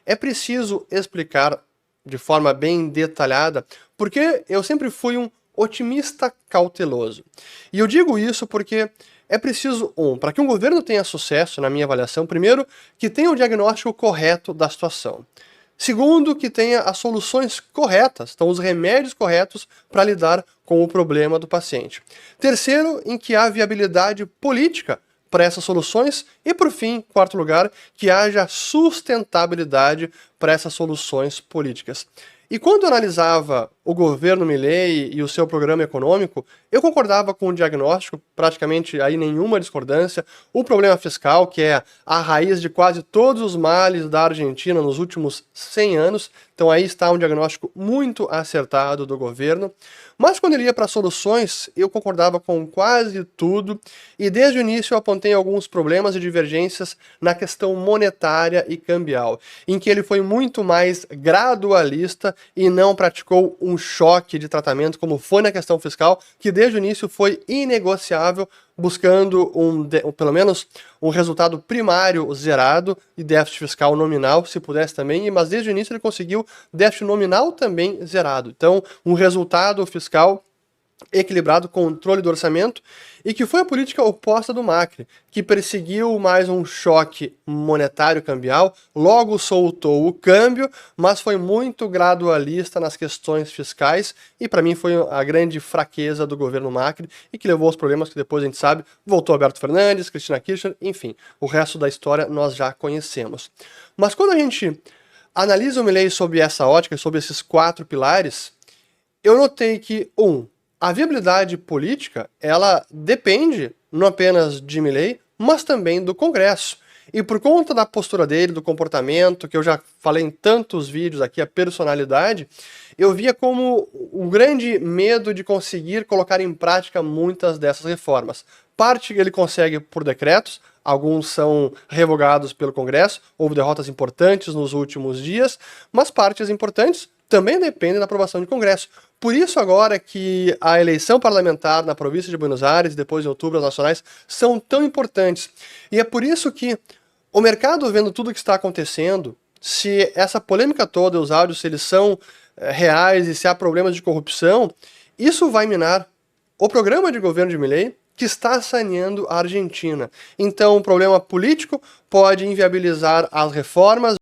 é preciso explicar de forma bem detalhada porque eu sempre fui um otimista cauteloso. E eu digo isso porque é preciso, para que um governo tenha sucesso, na minha avaliação, primeiro, que tenha o diagnóstico correto da situação. Segundo, que tenha as soluções corretas, então os remédios corretos para lidar com o problema do paciente. Terceiro, em que há viabilidade política para essas soluções. E, por fim, quarto lugar, que haja sustentabilidade para essas soluções políticas. E quando eu analisava o governo Milei e o seu programa econômico, eu concordava com o diagnóstico, praticamente aí nenhuma discordância. O problema fiscal, que é a raiz de quase todos os males da Argentina nos últimos 100 anos, então aí está um diagnóstico muito acertado do governo. Mas quando ele ia para soluções, eu concordava com quase tudo, e desde o início eu apontei alguns problemas e divergências na questão monetária e cambial, em que ele foi muito mais gradualista e não praticou um choque de tratamento como foi na questão fiscal, que desde o início foi inegociável, buscando pelo menos um resultado primário zerado e déficit fiscal nominal, se pudesse também, mas desde o início ele conseguiu déficit nominal também zerado. Então, um resultado fiscal equilibrado, controle do orçamento, e que foi a política oposta do Macri, que perseguiu mais um choque monetário cambial, logo soltou o câmbio, mas foi muito gradualista nas questões fiscais, e para mim foi a grande fraqueza do governo Macri, e que levou aos problemas que depois a gente sabe, voltou Alberto Fernandes, Cristina Kirchner, enfim, o resto da história nós já conhecemos. Mas quando a gente analisa o Milei sob essa ótica, sob esses 4 pilares, eu notei que, a viabilidade política, ela depende não apenas de Milei, mas também do Congresso. E por conta da postura dele, do comportamento, que eu já falei em tantos vídeos aqui, a personalidade, eu via como um grande medo de conseguir colocar em prática muitas dessas reformas. Parte ele consegue por decretos, alguns são revogados pelo Congresso, houve derrotas importantes nos últimos dias, mas partes importantes também dependem da aprovação do Congresso. Por isso agora que a eleição parlamentar na província de Buenos Aires e depois em outubro as nacionais são tão importantes. E é por isso que o mercado, vendo tudo o que está acontecendo, se essa polêmica toda, os áudios, se eles são reais e se há problemas de corrupção, isso vai minar o programa de governo de Milei, que está saneando a Argentina. Então o problema político pode inviabilizar as reformas,